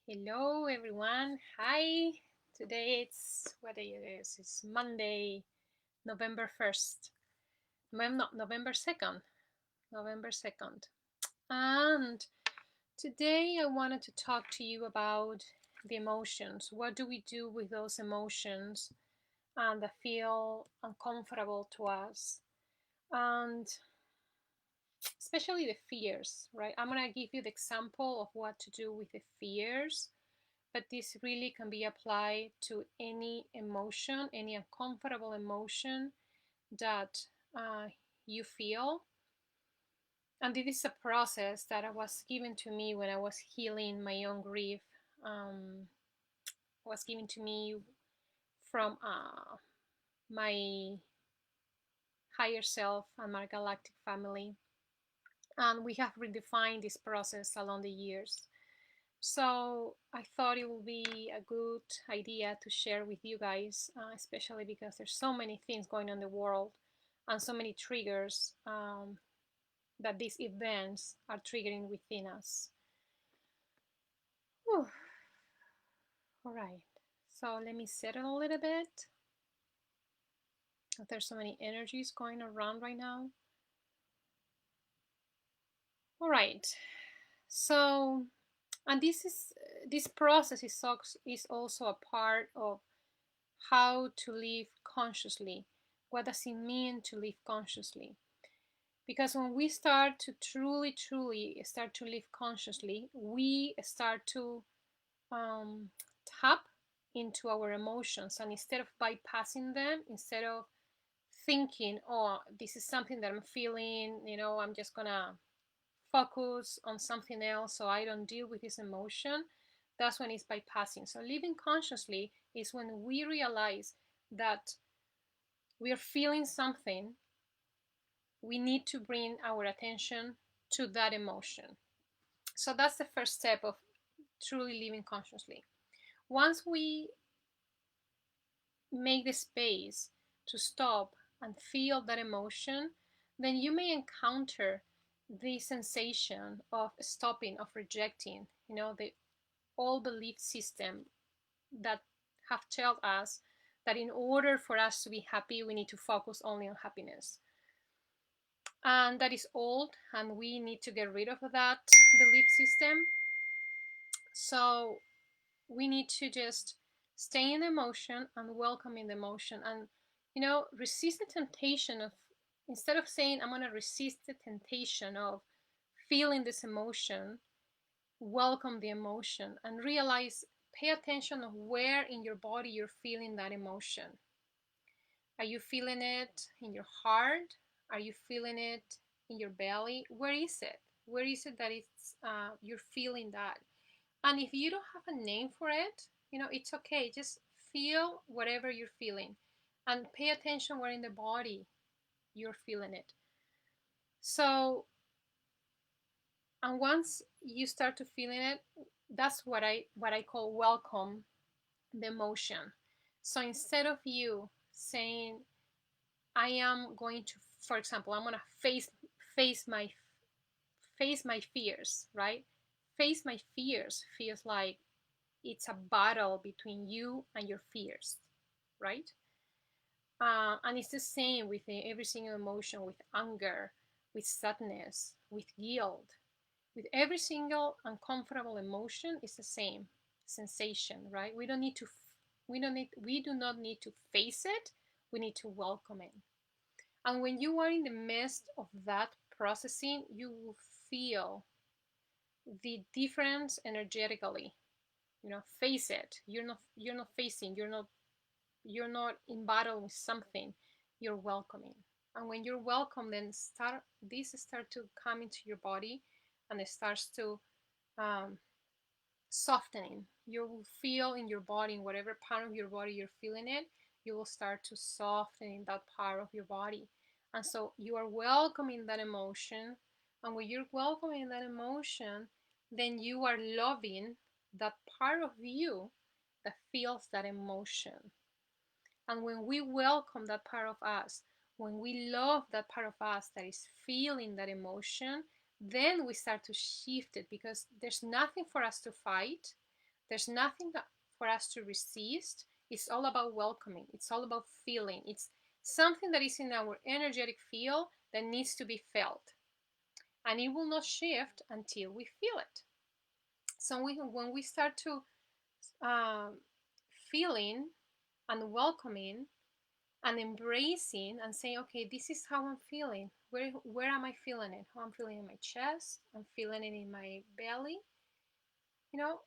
Hello everyone. Hi. Today it's what day it is? It's Monday, November 1st. Not November 2nd. November 2nd. And today I wanted to talk to you about the emotions. What do we do with those emotions that feel uncomfortable to us? And especially the fears, right? I'm going to give you the example of what to do with the fears, but this really can be applied to any emotion, any uncomfortable emotion that uh, you feel. And this is a process that was given to me when I was healing my own grief. Um, was given to me from my higher self and my galactic family. And we have redefined this process along the years. So I thought it would be a good idea to share with you guys, especially because there's so many things going on in the world and so many triggers that these events are triggering within us. Whew. All right. So let me settle a little bit. There's so many energies going around right now. All right. So, and this process is also a part of how to live consciously. What does it mean to live consciously? Because when we start to truly start to live consciously, we start to tap into our emotions, and instead of bypassing them, instead of thinking, oh, this is something that I'm feeling, I'm just gonna focus on something else so I don't deal with this emotion, that's when it's bypassing. So living consciously is when we realize that we are feeling something, we need to bring our attention to that emotion. So that's the first step of truly living consciously. Once we make the space to stop and feel that emotion, then you may encounter the sensation of stopping, of rejecting, the old belief system that have told us that in order for us to be happy, we need to focus only on happiness. And that is old, and we need to get rid of that belief system. So we need to just stay in the emotion and welcome in the emotion, and resist the temptation of, instead of saying I'm going to resist the temptation of feeling this emotion, welcome the emotion and realize, pay attention of where in your body you're feeling that emotion. Are you feeling it in your heart? Are you feeling it in your belly? Where is it? Where is it that it's you're feeling that? And if you don't have a name for it, it's okay. Just feel whatever you're feeling and pay attention where in the body you're feeling it. So, and once you start to feeling it, that's what I call welcome the emotion. So instead of you saying, I am going to, for example, I'm going to face my face my fears, right? Face my fears feels like it's a battle between you and your fears, right? And it's the same with every single emotion, with anger, with sadness, with guilt, with every single uncomfortable emotion. It's the same sensation, right? We do not need to face it. We need to welcome it. And when you are in the midst of that processing, you will feel the difference energetically. Face it. You're not facing, you're not in battle with something, you're welcoming. And when you're welcome, then start to come into your body, and it starts to um, softening. You will feel in your body, in whatever part of your body you're feeling it, you will start to soften in that part of your body. And so you are welcoming that emotion. And when you're welcoming that emotion, then you are loving that part of you that feels that emotion. And when we welcome that part of us, when we love that part of us that is feeling that emotion, then we start to shift it, because there's nothing for us to fight. There's nothing for us to resist. It's all about welcoming. It's all about feeling. It's something that is in our energetic field that needs to be felt. And it will not shift until we feel it. So when we start to feeling and welcoming and embracing and saying, okay, this is how I'm feeling. Where am I feeling it? How I'm feeling in my chest. I'm feeling it in my belly. You know,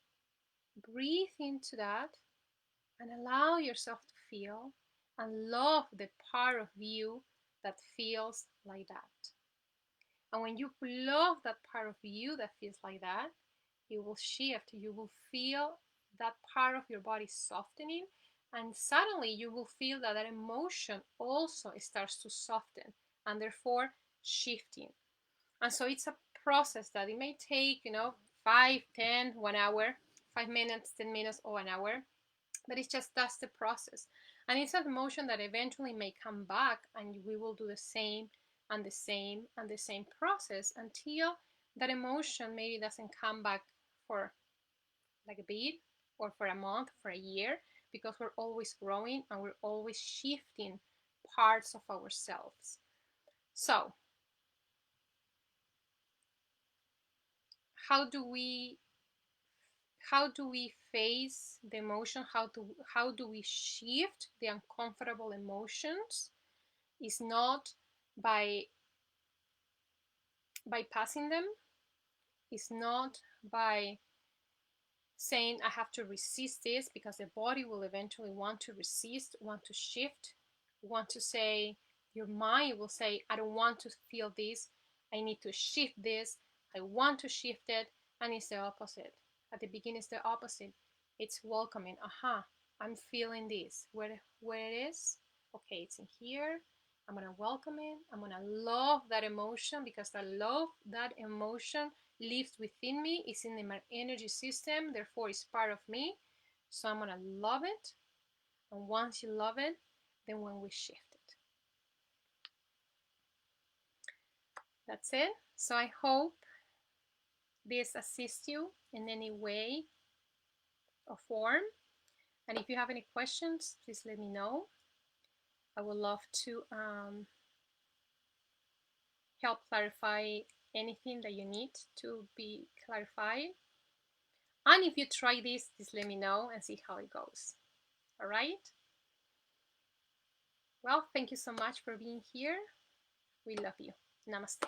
breathe into that and allow yourself to feel and love the part of you that feels like that. And when you love that part of you that feels like that, it will shift. You will feel that part of your body softening, and suddenly you will feel that that emotion also starts to soften and therefore shifting. And so it's a process that it may take, 5, 10, 1 hour, 5 minutes, 10 minutes, or an hour. But it's just that's the process. And it's an emotion that eventually may come back, and we will do the same and the same and the same process until that emotion maybe doesn't come back for like a bit or for a month, for a year, because we're always growing and we're always shifting parts of ourselves. So, how do we face the emotion? How do we shift the uncomfortable emotions? Is not by bypassing them. Is not by saying I have to resist this, because the body will eventually want to resist, want to shift, want to say, your mind will say, I don't want to feel this, I need to shift this, I want to shift it. And it's the opposite. At the beginning it's the opposite. It's welcoming. I'm feeling this. Where it is? Okay, it's in here. I'm gonna welcome it. I'm gonna love that emotion, because I love that emotion lives within me, is in my energy system, therefore it's part of me. So I'm gonna love it. And once you love it, then when we shift it. That's it. So I hope this assists you in any way or form. And if you have any questions, please let me know. I would love to help clarify anything that you need to be clarified. And if you try this, please let me know and see how it goes. All right? Well, thank you so much for being here. We love you. Namaste.